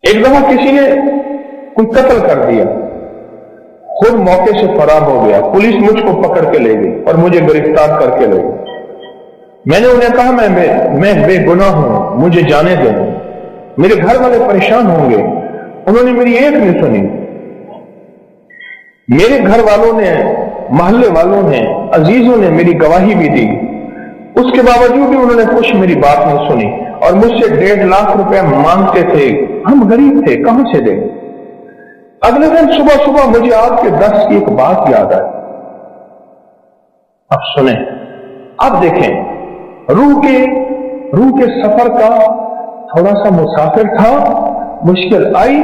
ایک دفعہ کسی نے کوئی قتل کر دیا، خود موقع سے فرار ہو گیا، پولیس مجھ کو پکڑ کے لے گئی اور مجھے گرفتار کر کے لے گئی۔ میں نے انہیں کہا میں بے گناہ ہوں، مجھے جانے دیں، میرے گھر والے پریشان ہوں گے۔ انہوں نے میری ایک نہیں سنی۔ میرے گھر والوں نے، محلے والوں نے، عزیزوں نے میری گواہی بھی دی، اس کے باوجود بھی انہوں نے کچھ میری بات نہیں سنی اور مجھ سے 1.5 لاکھ روپے مانگتے تھے۔ ہم غریب تھے، کہاں سے دیں؟ اگلے دن صبح صبح مجھے آپ کے درس کی ایک بات یاد آئی۔ اب سنیں، اب دیکھیں، روح کے سفر کا تھوڑا سا مسافر تھا، مشکل آئی،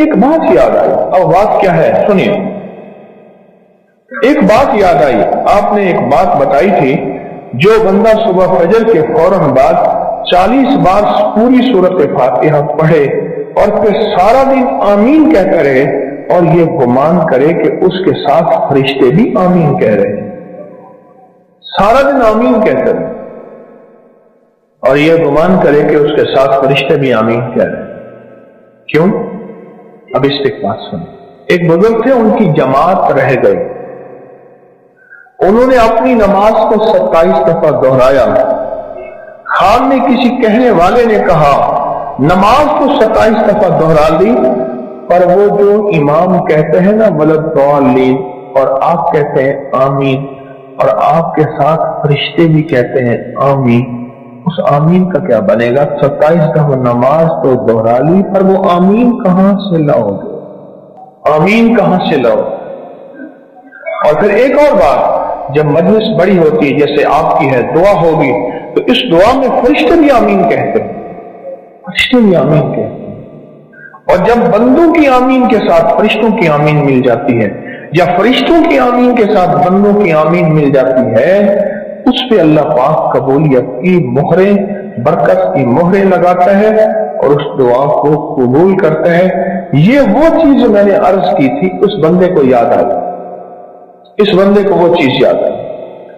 ایک بات یاد آئی۔ اب بات کیا ہے سنیے۔ ایک بات یاد آئی، آپ نے ایک بات بتائی تھی، جو بندہ صبح فجر کے فوراً بعد 40 بار پوری سورت فاتحہ پڑھے اور پھر سارا دن آمین کہتا رہے اور یہ گمان کرے کہ اس کے ساتھ فرشتے بھی آمین کہہ رہے ہیں، سارا دن آمین کہتے رہے اور یہ گمان کرے کہ اس کے ساتھ فرشتے بھی آمین کہہ رہے ہیں۔ کیوں؟ اب اس پہ بات سنیں۔ ایک بزرگ تھے، ان کی جماعت رہ گئی، انہوں نے اپنی نماز کو 27 دفعہ دہرایا۔ خان نے کسی کہنے والے نے کہا نماز کو 27 دفعہ دہرا دی، پر وہ جو امام کہتے ہیں نا ولضالین، اور آپ کہتے ہیں آمین، اور آپ کے ساتھ فرشتے بھی کہتے ہیں آمین، اس آمین کا کیا بنے گا؟ 27 دفعہ نماز تو دہرا لی، پر وہ آمین کہاں سے لاؤ گے؟ آمین کہاں سے لاؤ؟ اور پھر ایک اور بات، جب مجلس بڑی ہوتی ہے جیسے آپ کی ہے، دعا ہوگی تو اس دعا میں فرشتے بھی آمین کہتے ہیں، فرشتے بھی آمین کہتے ہیں۔ اور جب بندوں کی آمین کے ساتھ فرشتوں کی آمین مل جاتی ہے، یا فرشتوں کی آمین کے ساتھ بندوں کی آمین مل جاتی ہے، اس پہ اللہ پاک قبولیت کی مہریں، برکت کی مہریں لگاتا ہے اور اس دعا کو قبول کرتا ہے۔ یہ وہ چیز جو میں نے عرض کی تھی، اس بندے کو یاد آئی، اس بندے کو وہ چیز یاد آئی۔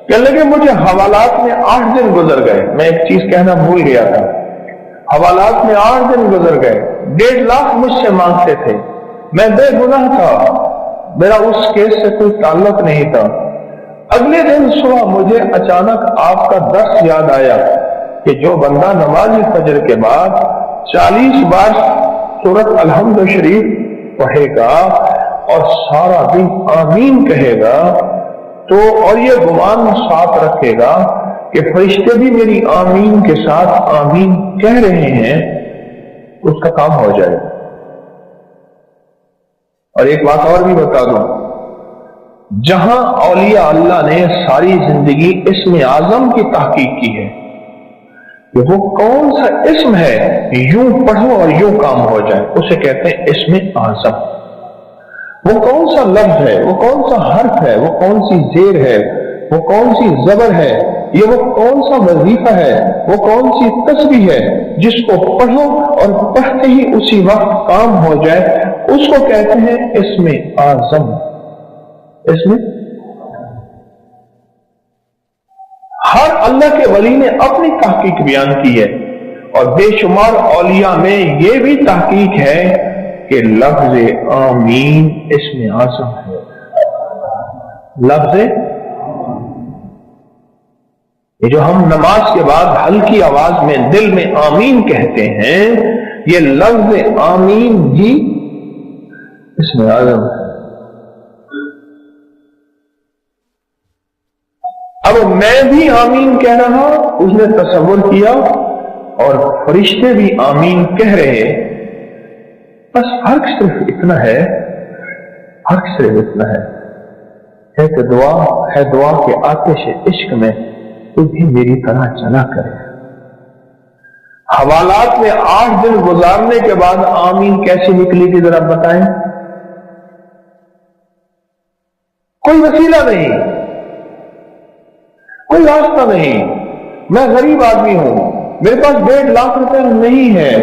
کہنے لگے مجھے حوالات میں 8 دن گزر گئے، میں ایک چیز کہنا بھول گیا تھا، حوالات میں 8 دن گزر گئے، 1.5 لاکھ مجھ سے مانگتے تھے، میں بے گناہ تھا، میرا اس کیس سے کوئی تعلق نہیں تھا۔ اگلے دن صبح مجھے اچانک آپ کا درس یاد آیا کہ جو بندہ نماز فجر کے بعد 40 بار سورت الحمد شریف پڑھے گا اور سارا دن آمین کہے گا تو، اور یہ گمان ساتھ رکھے گا کہ فرشتے بھی میری آمین کے ساتھ آمین کہہ رہے ہیں، اس کا کام ہو جائے گا۔ اور ایک بات اور بھی بتا دوں، جہاں اولیاء اللہ نے ساری زندگی اسم اعظم کی تحقیق کی ہے کہ وہ کون سا اسم ہے یوں پڑھو اور یوں کام ہو جائے، اسے کہتے ہیں اسم اعظم۔ وہ کون سا لفظ ہے، وہ کون سا حرف ہے، وہ کون سی زیر ہے، وہ کون سی زبر ہے، یہ وہ کون سا وظیفہ ہے، وہ کون سی تسبیح ہے جس کو پڑھو اور پڑھتے ہی اسی وقت کام ہو جائے، اس کو کہتے ہیں اسم اعظم۔ اسم ہر اللہ کے ولی نے اپنی تحقیق بیان کی ہے، اور بے شمار اولیاء میں یہ بھی تحقیق ہے کہ لفظ آمین اسم اعظم ہے۔ لفظ یہ جو ہم نماز کے بعد ہلکی آواز میں دل میں آمین کہتے ہیں، یہ لفظ آمین بھی اسم اعظم ہے۔ اب میں بھی آمین کہہ رہا، اس نے تصور کیا، اور فرشتے بھی آمین کہہ رہے، بس فرق صرف اتنا ہے، فرق صرف اتنا ہے کہ دعا کے آتش عشق میں تو بھی میری طرح چلا کرے۔ حوالات میں 8 دن گزارنے کے بعد آمین کیسے نکلی تھی ذرا بتائیں؟ کوئی وسیلہ نہیں، کوئی راستہ نہیں، میں غریب آدمی ہوں، میرے پاس 1.5 لاکھ روپے نہیں ہے،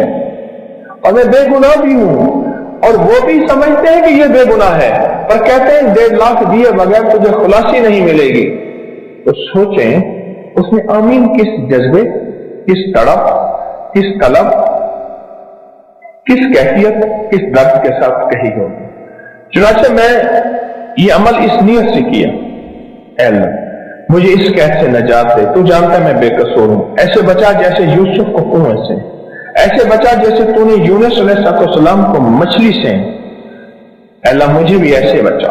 اور میں بے گناہ بھی ہوں، اور وہ بھی سمجھتے ہیں کہ یہ بے گناہ ہے، پر کہتے ہیں 1.5 لاکھ دیے بغیر تجھے خلاصی نہیں ملے گی۔ تو سوچیں اس نے آمین کس جذبے، کس تڑپ، کس طلب، کس کیفیت کس درد کے ساتھ کہی ہوگی. چنانچہ میں یہ عمل اس نیت سے کیا، اے اللہ مجھے اس قید سے نجات دے، تو جانتا میں بے قصور ہوں. ایسے بچا جیسے یوسف کو کنویں سے، ایسے بچا جیسے تو نے یونس علیہ السلام کو مچھلی سے. اے اللہ مجھے بھی ایسے بچا.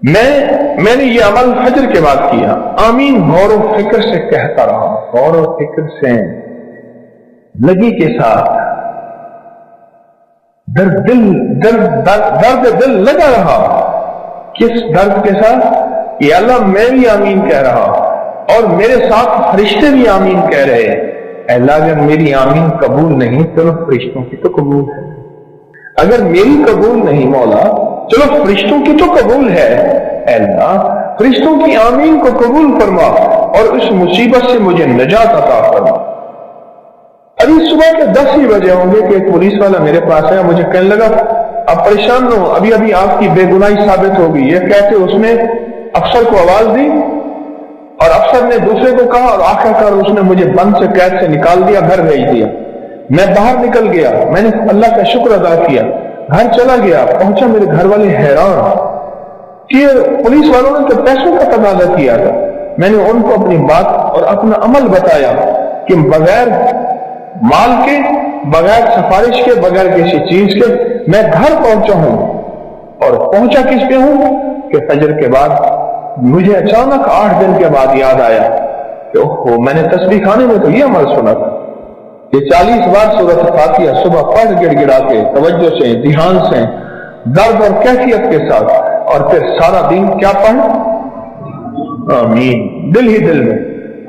میں نے یہ عمل فجر کے بعد کیا. آمین غور و فکر سے کہتا رہا، غور و فکر سے، لگی کے ساتھ، درد دل لگا رہا. کس درد کے ساتھ؟ یا اللہ میں بھی آمین کہہ رہا اور میرے ساتھ فرشتے بھی آمین کہہ رہے. اے اللہ اگر میری آمین قبول نہیں چلو فرشتوں کی تو قبول ہے. اگر میری قبول نہیں مولا چلو فرشتوں کی تو قبول ہے. اے اللہ فرشتوں کی آمین کو قبول فرما اور اس مصیبت سے مجھے نجات عطا فرما. ابھی صبح کے 10 ہی بجے ہوں گے کہ ایک پولیس والا میرے پاس آیا. مجھے کہنے لگا آپ پریشان نہ ہو، ابھی آپ کی بے گناہی ثابت ہوگی. یہ کہتے اس نے افسر کو آواز دی اور افسر نے دوسرے کو کہا اور آخر کار اس نے مجھے بند سے قید سے نکال دیا، گھر بھیج دیا. میں باہر نکل گیا، میں نے اللہ کا شکر ادا کیا، گھر چلا گیا. پہنچا میرے گھر والے حیران کہ پولیس والوں نے تو پیسوں کا تقاضا کیا تھا. میں نے ان کو اپنی بات اور اپنا عمل بتایا کہ بغیر مال کے، بغیر سفارش کے، بغیر کسی چیز کے میں گھر پہنچا ہوں. اور پہنچا کس پہ ہوں کہ فجر کے بعد مجھے اچانک 8 دن کے بعد یاد آیا کہ اوہ میں نے تسبیح خانے میں تو یہ عمل سنا تھا. یہ 40 بار سورۃ فاتحہ صبح پڑھ گڑ گڑا کے توجہ سے، دھیان سے، درد اور کیفیت کے ساتھ، اور پھر سارا دن کیا پڑھ؟ آمین، دل ہی دل میں.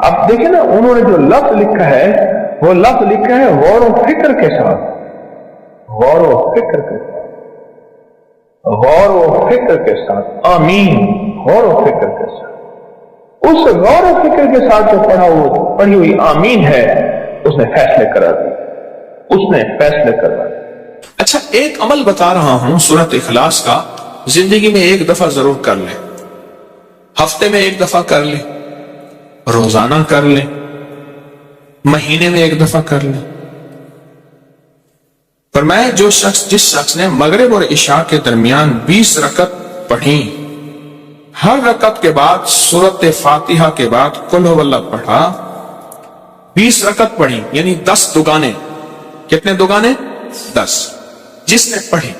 اب دیکھیں نا انہوں نے جو لفظ لکھا ہے وہ لفظ لکھا ہے غور و فکر کے ساتھ. غور و فکر کے ساتھ، غور و فکر کے ساتھ. آمین، غور و فکر کے ساتھ. اس غور و فکر کے ساتھ جو پڑھی ہوئی آمین ہے اس نے فیصلے کرا دی، اس نے فیصلے کرا دی. اچھا ایک عمل بتا رہا ہوں سورۃ اخلاص کا، زندگی میں ایک دفعہ ضرور کر لیں، ہفتے میں ایک دفعہ کر لیں، روزانہ کر لیں، مہینے میں ایک دفعہ کر لیں. فرمایا جس شخص نے مغرب اور عشاء کے درمیان 20 رکعت پڑھی، ہر رکعت کے بعد سورۃ فاتحہ کے بعد قل هو اللہ پڑھا، 20 رکعت پڑھی یعنی 10 دوگانے. کتنے دوگانے؟ 10. جس نے پڑھی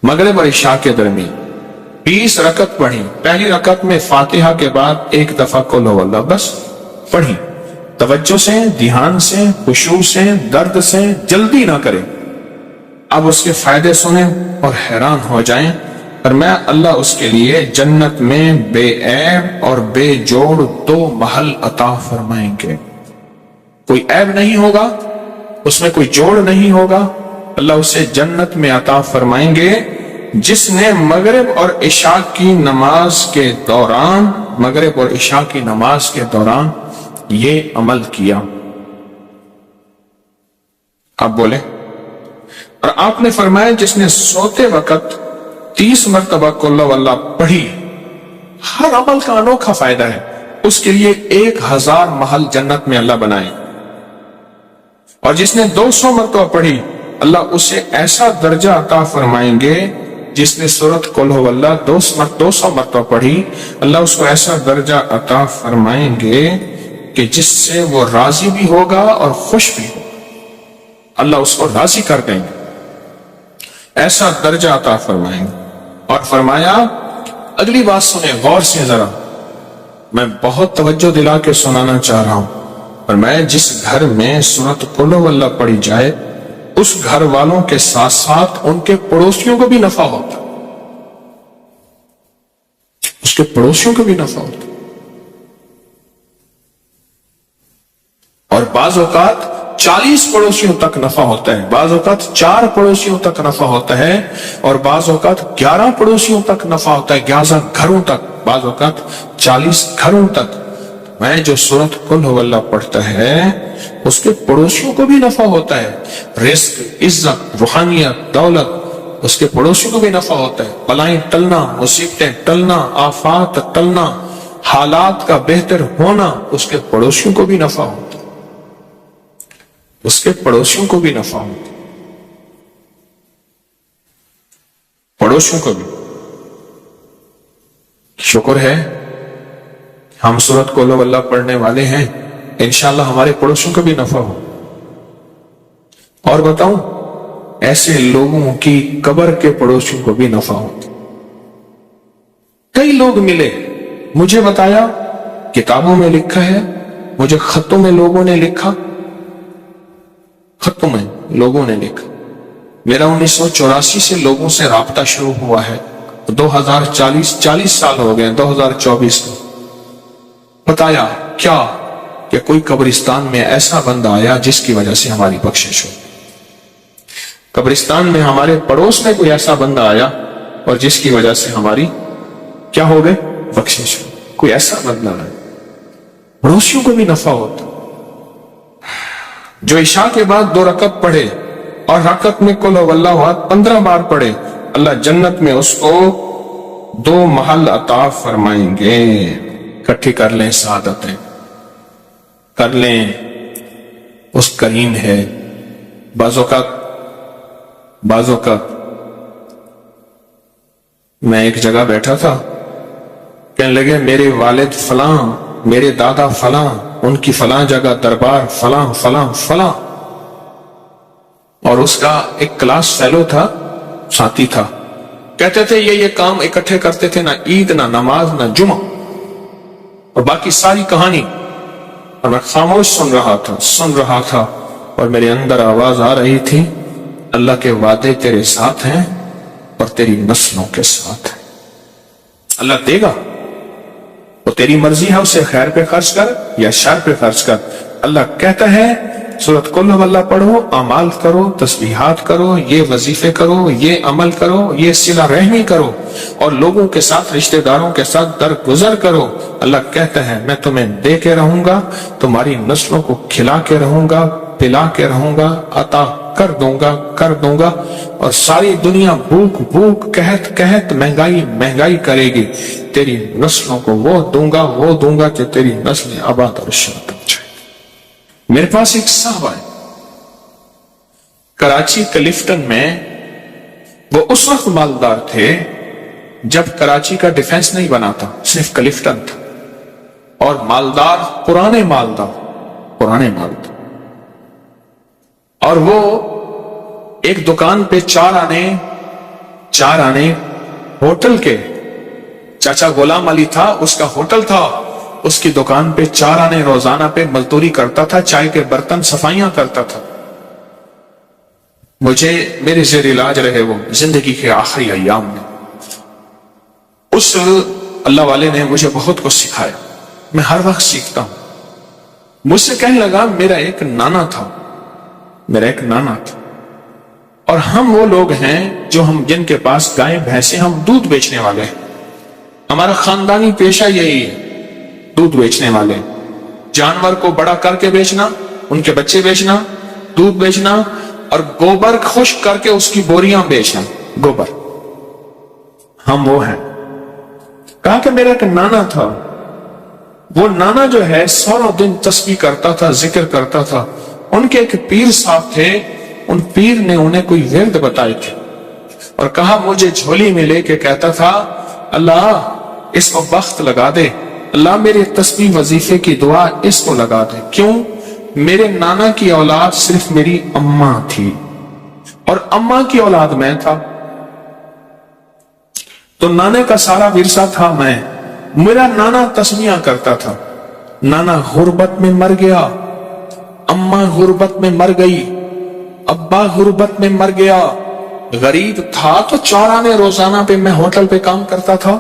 مغرب اور عشاء کے درمیان 20 رکعت پڑھی، پہلی رکعت میں فاتحہ کے بعد ایک دفعہ قل هو اللہ بس پڑھی، توجہ سے، دھیان سے، خشوع سے، درد سے، جلدی نہ کریں. اب اس کے فائدے سنیں اور حیران ہو جائیں. اور میں اللہ اس کے لیے جنت میں بے عیب اور بے جوڑ 2 محل عطا فرمائیں گے. کوئی عیب نہیں ہوگا، اس میں کوئی جوڑ نہیں ہوگا. اللہ اسے جنت میں عطا فرمائیں گے جس نے مغرب اور عشاء کی نماز کے دوران یہ عمل کیا. آپ بولے. اور آپ نے فرمایا جس نے سوتے وقت 30 مرتبہ قل هو اللہ پڑھی. ہر عمل کا انوکھا فائدہ ہے. اس کے لیے 1000 محل جنت میں اللہ بنائے. اور جس نے 200 مرتبہ پڑھی اللہ اسے ایسا درجہ عطا فرمائیں گے. جس نے سورۃ قل هو اللہ 200 مرتبہ پڑھی اللہ اس کو ایسا درجہ عطا فرمائیں گے کہ جس سے وہ راضی بھی ہوگا اور خوش بھی ہوگا. اللہ اس کو راضی کر دیں گے، ایسا درجہ عطا فرمائیں گے. اور فرمایا اگلی بات سنیں غور سے ذرا، میں بہت توجہ دلا کے سنانا چاہ رہا ہوں. فرمایا جس گھر میں سورۃ قل هو اللہ پڑھی جائے اس گھر والوں کے ساتھ ساتھ ان کے پڑوسیوں کو بھی نفع ہوتا، اس کے پڑوسیوں کو بھی نفع ہوتا. اور بعض اوقات 40 پڑوسیوں تک نفع ہوتا ہے، بعض اوقات 4 پڑوسیوں تک نفع ہوتا ہے، اور بعض اوقات 11 پڑوسیوں تک نفع ہوتا ہے، 11 گھروں تک، بعض اوقات 40 گھروں تک. میں جو سورۃ قل هو اللہ پڑھتا ہے اس کے پڑوسیوں کو بھی نفع ہوتا ہے. رزق، عزت، روحانیت، دولت اس کے پڑوسیوں کو بھی نفع ہوتا ہے. بلائیں ٹلنا، مصیبتیں ٹلنا، آفات ٹلنا، حالات کا بہتر ہونا اس کے پڑوسیوں کو بھی نفع ہوتا ہے. اس کے پڑوسیوں کو بھی نفع ہوتا، پڑوسیوں کو بھی۔ شکر ہے ہم سورۃ قل ہو اللہ پڑھنے والے ہیں، انشاءاللہ ہمارے پڑوسیوں کو بھی نفع ہو۔ اور بتاؤں، ایسے لوگوں کی قبر کے پڑوسیوں کو بھی نفع ہوتا۔ کئی لوگ ملے، مجھے بتایا، کتابوں میں لکھا ہے، مجھے خطوں میں لوگوں نے لکھا، خطوں میں لوگوں نے لکھا۔ میرا 1984 سے لوگوں سے رابطہ شروع ہوا ہے، 40 سال ہو گئے، 2024 میں۔ بتایا کیا کہ کوئی قبرستان میں ایسا بندہ آیا جس کی وجہ سے ہماری بخشش ہو۔ قبرستان میں ہمارے پڑوس میں کوئی ایسا بندہ آیا اور جس کی وجہ سے ہماری کیا ہو گئے؟ بخشش ہو۔ کوئی ایسا بندہ آیا، پڑوسیوں کو بھی نفع ہوتا۔ جو عشاء کے بعد 2 رکعت پڑھے اور رکعت میں قل ہو اللہ احد 15 بار پڑھے، اللہ جنت میں اس کو 2 محل عطا فرمائیں گے۔ اکٹھی کر لیں سعادتیں، کر لیں، اس کریم ہے۔ بعض اوقات میں ایک جگہ بیٹھا تھا، کہنے لگے میرے والد فلاں، میرے دادا فلاں، ان کی فلاں جگہ دربار فلاں فلاں فلاں، اور اس کا ایک کلاس فیلو تھا، ساتھی تھا، کہتے تھے یہ کام اکٹھے کرتے تھے، نہ عید نہ نماز نہ جمعہ، اور باقی ساری کہانی۔ اور میں خاموش سن رہا تھا اور میرے اندر آواز آ رہی تھی، اللہ کے وعدے تیرے ساتھ ہیں اور تیری نسلوں کے ساتھ ہیں۔ اللہ دے گا، وہ تیری مرضی ہے، اسے خیر پہ خرچ کر یا شر پہ خرچ کر۔ اللہ کہتا ہے سورۃ قل ہو اللہ پڑھو، اعمال کرو، تسبیحات کرو، یہ وظیفے کرو، یہ عمل کرو، یہ صلہ رحمی کرو، اور لوگوں کے ساتھ، رشتہ داروں کے ساتھ درگزر کرو۔ اللہ کہتا ہے میں تمہیں دے کے رہوں گا، تمہاری نسلوں کو کھلا کے رہوں گا، پلا کے رہوں گا، عطا کر دوں گا، اور ساری دنیا بھوک قحط مہنگائی کرے گی، تیری نسلوں کو وہ دوں گا کہ تیری نسلیں آباد اور شاد ہو جائے۔ میرے پاس ایک صاحب ہے کراچی کلفٹن میں، وہ اس وقت مالدار تھے جب کراچی کا ڈیفنس نہیں بنا تھا، صرف کلفٹن تھا، اور مالدار، پرانے مالدار، اور وہ ایک دکان پہ 4 آنے ہوٹل کے، چاچا غلام علی تھا، اس کا ہوٹل تھا، اس کی دکان پہ 4 آنے روزانہ پہ مزدوری کرتا تھا، چائے کے برتن صفائیاں کرتا تھا۔ مجھے میرے زیر علاج رہے وہ زندگی کے آخری ایام میں، اس اللہ والے نے مجھے بہت کچھ سکھایا، میں ہر وقت سیکھتا ہوں۔ مجھ سے کہنے لگا میرا ایک نانا تھا، اور ہم وہ لوگ ہیں جن کے پاس گائے بھینسیں، ہم دودھ بیچنے والے ہیں، ہمارا خاندانی پیشہ یہی ہے، دودھ بیچنے والے، جانور کو بڑا کر کے بیچنا، ان کے بچے بیچنا، دودھ بیچنا، اور گوبر خشک کر کے اس کی بوریاں بیچنا، گوبر، ہم وہ ہیں۔ کہا کہ میرا ایک نانا تھا، وہ نانا جو ہے سارا دن تسبیح کرتا تھا، ذکر کرتا تھا۔ ان کے ایک پیر صاحب تھے، ان پیر نے انہیں کوئی ورد بتائے تھے اور کہا مجھے جھولی میں لے کے کہتا تھا اللہ اس کو بخت لگا دے، اللہ میرے تسبیح وظیفے کی دعا اس کو لگا دے۔ کیوں؟ میرے نانا کی اولاد صرف میری اماں تھی اور اماں کی اولاد میں تھا، تو نانے کا سارا ورثہ تھا میں۔ میرا نانا تسبیحاں کرتا تھا، نانا غربت میں مر گیا، اماں غربت میں مر گئی، ابا غربت میں مر گیا، غریب تھا تو 4 آنے روزانہ پہ میں ہوٹل پہ کام کرتا تھا،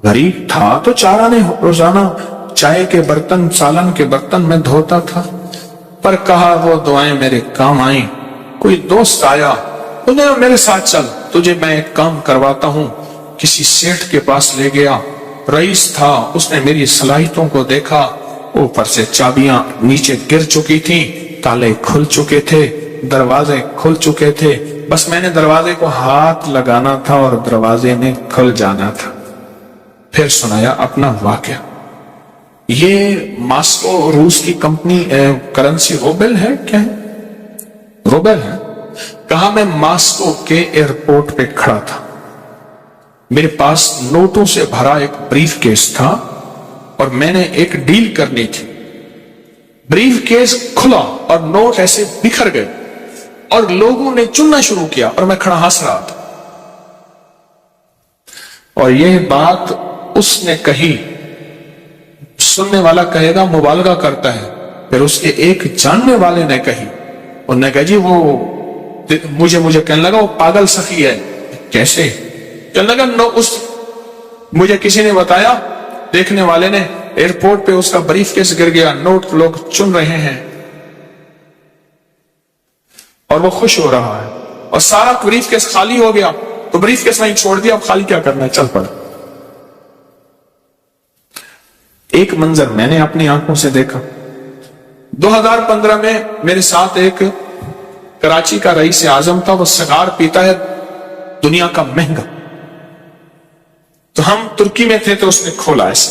غریب تھا تو 4 آنے روزانہ چائے کے برتن، سالن کے برتن میں دھوتا تھا۔ پر کہا وہ دعائیں میرے کام آئیں۔ کوئی دوست آیا، انہیں میرے ساتھ چل، تجھے میں ایک کام کرواتا ہوں۔ کسی سیٹھ کے پاس لے گیا، رئیس تھا، اس نے میری صلاحیتوں کو دیکھا، اوپر سے چابیاں نیچے گر چکی تھیں، تالے کھل چکے تھے، دروازے کھل چکے تھے، بس میں نے دروازے کو ہاتھ لگانا تھا اور دروازے نے کھل جانا تھا۔ پھر سنایا اپنا واقعہ۔ یہ ماسکو روس کی کمپنی کرنسی روبل ہے کیا ہے؟ روبل ہے. کہا میں ماسکو کے ایئرپورٹ پہ کھڑا تھا، میرے پاس نوٹوں سے بھرا ایک بریف کیس تھا اور میں نے ایک ڈیل کرنی تھی. بریف کیس کھلا اور نوٹ ایسے بکھر گئے اور لوگوں نے چننا شروع کیا اور میں کھڑا ہنس رہا تھا. اور یہ بات اس نے کہی، سننے والا کہے گا مبالغہ کرتا ہے، پھر اس کے ایک جاننے والے نے کہی، انہوں نے کہا جی وہ مجھے کہنے لگا وہ پاگل سخی ہے. کیسے؟ کہنے لگا مجھے کسی نے بتایا، دیکھنے والے نے، ایئرپورٹ پہ اس کا بریف کیس گر گیا، نوٹ لوگ چن رہے ہیں اور وہ خوش ہو رہا ہے، اور سارا بریف کیس خالی ہو گیا تو بریف کیس وہیں چھوڑ دیا، اب خالی کیا کرنا ہے، چل پڑا. ایک منظر میں نے اپنی آنکھوں سے دیکھا. 2015 میں میرے ساتھ ایک کراچی کا رئیس اعظم تھا، وہ سگار پیتا ہے دنیا کا مہنگا. تو ہم ترکی میں تھے تو اس نے کھولا ایسے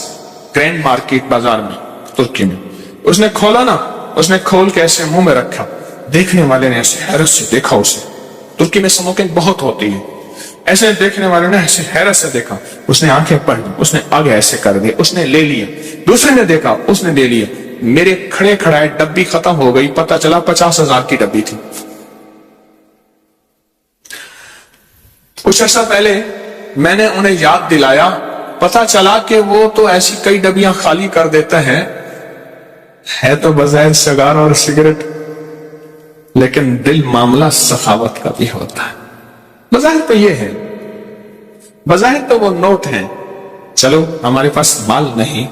گرینڈ مارکیٹ بازار میں ترکی میں، اس نے کھولا نا، اس نے کھول کے ایسے منہ میں رکھا. دیکھنے والے نے ایسے حیرت سے دیکھا اسے. ترکی میں اسموکنگ بہت ہوتی ہے، ایسے دیکھنے والے نے ایسے حیرت سے دیکھا. اس نے آنکھیں پڑھ لی، اس نے آگے ایسے کر دیا، اس نے لے لیا. دوسرے نے دیکھا، اس نے لے لیا. میرے کھڑے کھڑائے ڈبی ختم ہو گئی، پتہ چلا 50,000 کی ڈبی تھی. کچھ عرصہ پہلے میں نے انہیں یاد دلایا، پتہ چلا کہ وہ تو ایسی کئی ڈبیاں خالی کر دیتا ہے تو بظاہر سگار اور سگریٹ، لیکن دل معاملہ سخاوت کا بھی ہوتا ہے. بظاہر تو یہ ہے، بظاہر تو وہ نوٹ ہیں. چلو ہمارے پاس مال نہیں،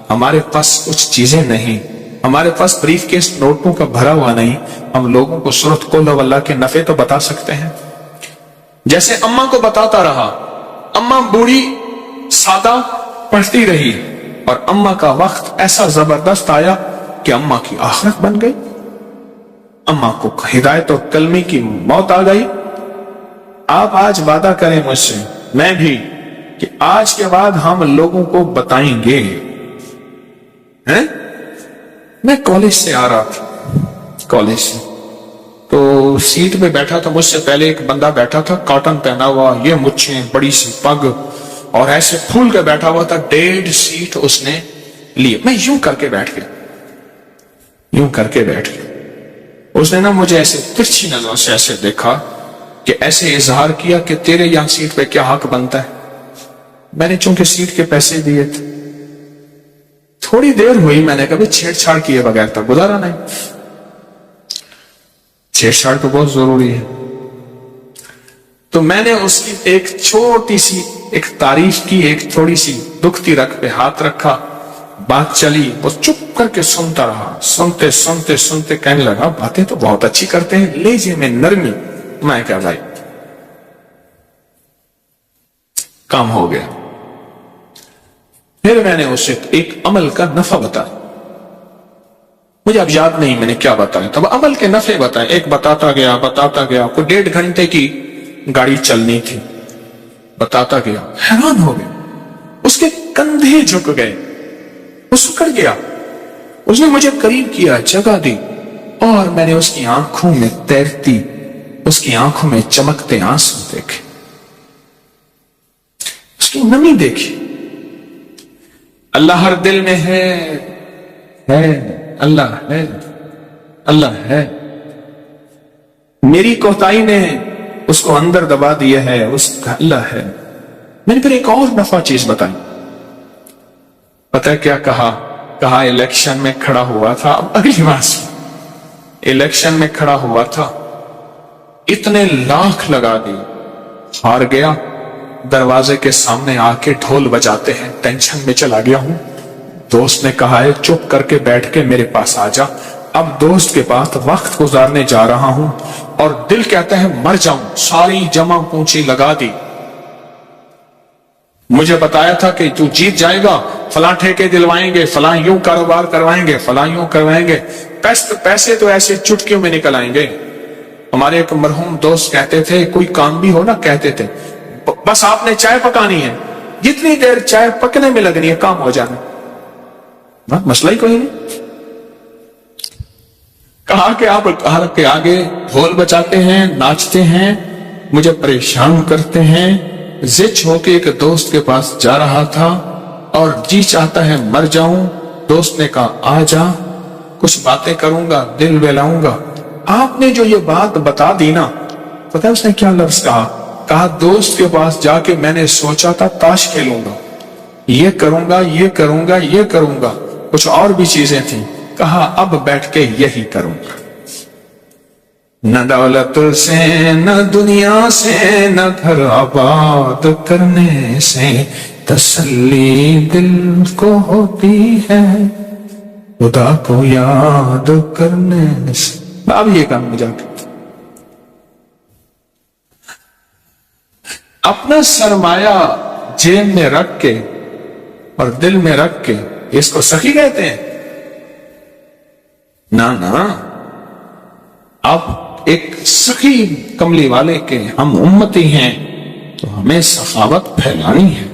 ہمارے پاس کچھ چیزیں نہیں، ہمارے پاس بریف کیس نوٹوں کا بھرا ہوا نہیں، ہم لوگوں کو سورۃ قل واللہ کے نفع تو بتا سکتے ہیں. جیسے اماں کو بتاتا رہا، اماں بوڑھی سادہ پڑھتی رہی، اور اماں کا وقت ایسا زبردست آیا کہ اماں کی آخرت بن گئی. اماں کو ہدایت اور کلمے کی موت آ گئی. آپ آج وعدہ کریں مجھ سے، میں بھی، کہ آج کے بعد ہم لوگوں کو بتائیں گے. میں کالج سے آ رہا تھا، کالج سے تو سیٹ پہ بیٹھا تھا، مجھ سے پہلے ایک بندہ بیٹھا تھا، کاٹن پہنا ہوا، یہ مچھیں، بڑی سی پگ، اور ایسے پھول کے بیٹھا ہوا تھا. 1.5 سیٹ اس نے لی. میں یوں کر کے بیٹھ گیا، یوں کر کے بیٹھ گیا. اس نے نا مجھے ایسے ترچھی نظروں سے ایسے دیکھا کہ ایسے اظہار کیا کہ تیرے یہاں سیٹ پہ کیا حق بنتا ہے. میں نے چونکہ سیٹ کے پیسے دیے تھے. تھوڑی دیر ہوئی، میں نے کبھی چھیڑ چھاڑ کیے بغیر تک گزارا نہیں. چھیڑ چھاڑ تو بہت ضروری ہے. تو میں نے اس کی ایک چھوٹی سی ایک تعریف کی، ایک تھوڑی سی دکھتی رکھ پہ ہاتھ رکھا. بات چلی، وہ چپ کر کے سنتا رہا. سنتے سنتے سنتے کہنے لگا باتیں تو بہت اچھی کرتے ہیں، لہجے میں نرمی. میں کہا بھائی کام ہو گیا. پھر میں نے اسے ایک عمل کا نفع بتایا. مجھے اب یاد نہیں میں نے کیا بتایا تھا، عمل کے نفع بتائے. ایک بتاتا گیا بتاتا گیا. کوئی 1.5 گھنٹے کی گاڑی چلنی تھی، بتاتا گیا. حیران ہو گیا، اس کے کندھے جھک گئے، وہ سکڑ گیا. اس نے مجھے قریب کیا، جگہ دی، اور میں نے اس کی آنکھوں میں تیرتی، اس کی آنکھوں میں چمکتے آنسو دیکھے، اس کی نمی دیکھی. اللہ ہر دل میں ہے، اللہ ہے، اللہ ہے. میری کوتاہی نے اس کو اندر دبا دیا ہے، اس کا اللہ ہے. میں نے پھر ایک اور نفع چیز بتائی. پتہ کیا کہا؟ کہا الیکشن میں کھڑا ہوا تھا. اب اگلی بات سن، الیکشن میں کھڑا ہوا تھا، اتنے لاکھ لگا دی، ہار گیا. دروازے کے سامنے آ کے ڈھول بجاتے ہیں، ٹینشن میں چلا گیا ہوں. دوست نے کہا ہے چپ کر کے بیٹھ کے میرے پاس آ جا. اب دوست کے پاس وقت گزارنے جا رہا ہوں اور دل کہتا ہے مر جاؤں. ساری جمع پونچی لگا دی. مجھے بتایا تھا کہ تو جیت جائے گا، فلاں ٹھیکے دلوائیں گے، فلاں یوں کاروبار کروائیں گے، فلاں یوں کروائیں گے. پیسے تو ایسے چٹکیوں میں نکل آئیں گے. ہمارے ایک مرحوم دوست کہتے تھے کوئی کام بھی ہو نا، کہتے تھے بس آپ نے چائے پکانی ہے، جتنی دیر چائے پکنے میں لگنی ہے کام ہو جانا. بات مسئلہ ہی کوئی نہیں. کہا کہ آپ گھر کے آگے ڈھول بجاتے ہیں، ناچتے ہیں، مجھے پریشان کرتے ہیں. زچ ہو کے ایک دوست کے پاس جا رہا تھا اور جی چاہتا ہے مر جاؤں. دوست نے کہا آ جا، کچھ باتیں کروں گا، دل بہلاؤں گا. آپ نے جو یہ بات بتا دی نا، پتہ ہے اس نے کیا لفظ کہا دوست کے پاس جا کے میں نے سوچا تھا تاش کھیلوں گا، یہ کروں گا، یہ کروں گا، یہ کروں گا، کچھ اور بھی چیزیں تھیں. کہا اب بیٹھ کے یہی کروں گا. نہ دولت سے، نہ دنیا سے، نہ گھر آباد کرنے سے تسلی دل کو ہوتی ہے، خدا کو یاد کرنے سے. اب یہ کام جا کے اپنا سرمایہ جیب میں رکھ کے اور دل میں رکھ کے، اس کو سخی کہتے ہیں؟ نہ. اب ایک سخی کملی والے کے ہم امتی ہیں تو ہمیں سخاوت پھیلانی ہے،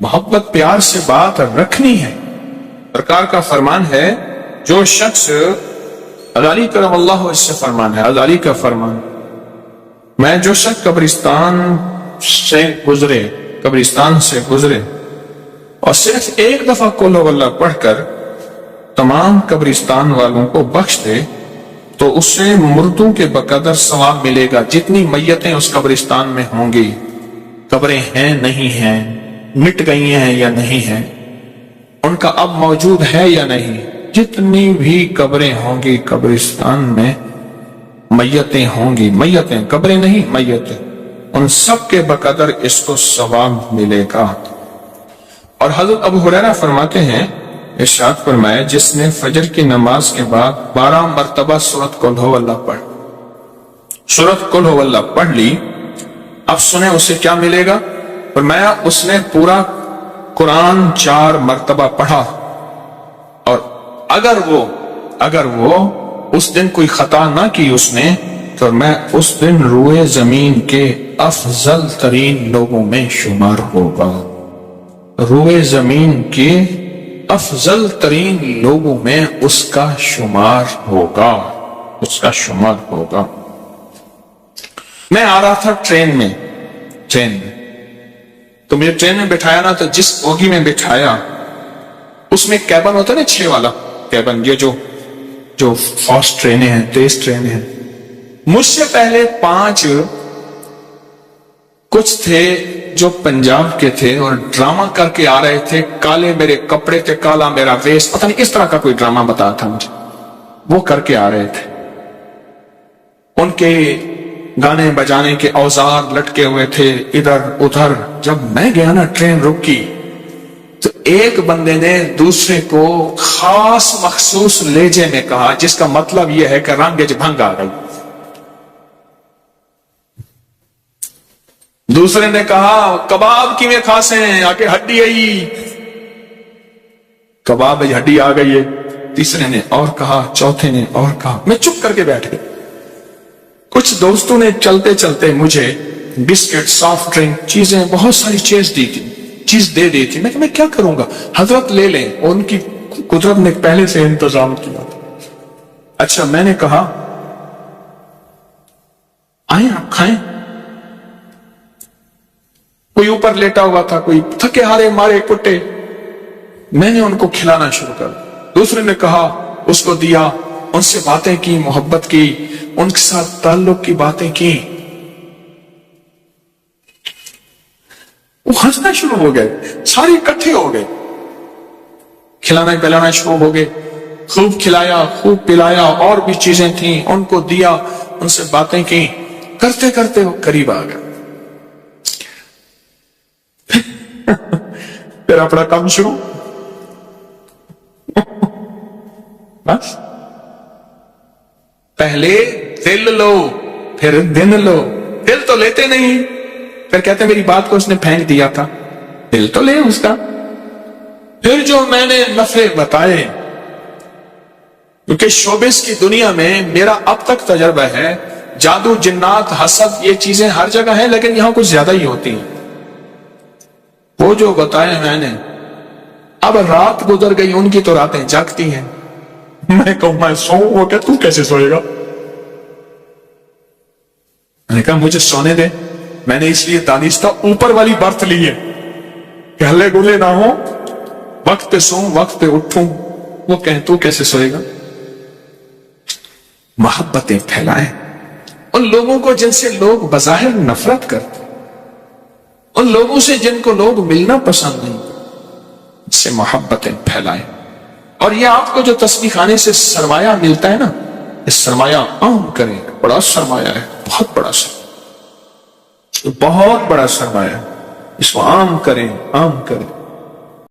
محبت پیار سے بات رکھنی ہے. سرکار کا فرمان ہے، جو شخص غزالی کرم اللہ اس سے فرمان ہے، غزالی کا فرمان، میں جو شخص قبرستان سے گزرے اور صرف ایک دفعہ قل ہو اللہ پڑھ کر تمام قبرستان والوں کو بخش دے تو اس سے مردوں کے بقدر ثواب ملے گا جتنی میتیں اس قبرستان میں ہوں گی. قبریں ہیں نہیں ہیں، مٹ گئی ہیں یا نہیں ہیں، ان کا اب موجود ہے یا نہیں، جتنی بھی قبریں ہوں گی قبرستان میں میتیں ہوں گی، میتیں، قبریں نہیں، میتیں، ان سب کے بقدر اس کو ثواب ملے گا. اور حضرت ابو ہریرہ فرماتے ہیں، ارشاد فرمایا، جس نے فجر کی نماز کے بعد 12 مرتبہ سورۃ قل ہو اللہ پڑھ لی، اب سنیں اسے کیا ملے گا. فرمایا اس نے پورا قرآن 4 مرتبہ پڑھا، اور اگر وہ اس دن کوئی خطا نہ کی اس نے، تو میں اس دن روئے زمین کے افضل ترین لوگوں میں شمار ہوگا. روئے زمین کے افضل ترین لوگوں میں اس کا شمار ہوگا. میں آ رہا تھا ٹرین میں تو مجھے ٹرین میں بٹھایا نا، تو جس بوگی میں بٹھایا اس میں کیبن ہوتا ہے نا، 6 والا کیبن، یہ جو فاسٹ ٹرینیں ہیں، تیز ٹرینیں ہیں. مجھ سے پہلے 5 کچھ تھے جو پنجاب کے تھے اور ڈرامہ کر کے آ رہے تھے، کالے میرے کپڑے تھے، کالا میرا ویس، پتہ نہیں اس طرح کا کوئی ڈرامہ بتایا تھا مجھے، وہ کر کے آ رہے تھے. ان کے گانے بجانے کے اوزار لٹکے ہوئے تھے ادھر ادھر. جب میں گیا نا، ٹرین رکی، تو ایک بندے نے دوسرے کو خاص مخصوص لہجے میں کہا، جس کا مطلب یہ ہے کہ رنگ بھنگ آ گئی. دوسرے نے کہا کباب کی میں کھاسے ہیں، آ کے ہڈی آئی، کباب ہڈی آ گئی ہے. تیسرے نے اور کہا، چوتھے نے اور کہا. میں چپ کر کے بیٹھ گیا. کچھ دوستوں نے چلتے چلتے مجھے بسکٹ، سافٹ ڈرنک، چیزیں، بہت ساری چیز دے دی تھی. میں کیا کروں گا، حضرت لے لیں، ان کی قدرت نے پہلے سے انتظام کیا. اچھا، میں نے کہا آئیں آپ کھائیں. کوئی اوپر لیٹا ہوا تھا، کوئی تھکے ہارے مارے کٹے. میں نے ان کو کھلانا شروع کر. دوسرے نے کہا، اس کو دیا، ان سے باتیں کی، محبت کی، ان کے ساتھ تعلق کی باتیں کی. وہ ہنسنا شروع ہو گئے، سارے اکٹھے ہو گئے، کھلانا پلانا شروع ہو گئے. خوب کھلایا، خوب پلایا، اور بھی چیزیں تھیں، ان کو دیا، ان سے باتیں کی. کرتے کرتے وہ قریب آ گئے. پھر اپنا کام شروع. بس پہلے دل لو، پھر دن لو. دل تو لیتے نہیں، پھر کہتے میری بات کو اس نے پھینک دیا تھا. دل تو لے اس کا. پھر جو میں نے نفع بتائے، کیونکہ شوبز کی دنیا میں میرا اب تک تجربہ ہے، جادو، جنات، حسد، یہ چیزیں ہر جگہ ہیں، لیکن یہاں کچھ زیادہ ہی ہوتی ہیں. وہ جو بتائے میں نے، اب رات گزر گئی، ان کی تو راتیں جاگتی ہیں، میں کہوں میں سوؤں، وہ کہ تو کیسے سوئے گا؟ میں نے کہا مجھے سونے دے، میں نے اس لیے دانستہ اوپر والی برت لی ہے کہ ہلے گلے نہ ہو، وقت پہ سوؤں وقت پہ اٹھوں، وہ کہیں تو کیسے سوئے گا؟ محبتیں پھیلائیں ان لوگوں کو جن سے لوگ بظاہر نفرت کرتے، ان لوگوں سے جن کو لوگ ملنا پسند نہیں، ان سے محبتیں پھیلائیں۔ اور یہ آپ کو جو تسبیح خانے سے سرمایہ ملتا ہے نا، اس سرمایہ عام کریں، بڑا سرمایہ ہے، بہت بڑا سرمایہ، بہت بڑا سرمایہ ہے، اس کو عام کریں، عام کریں۔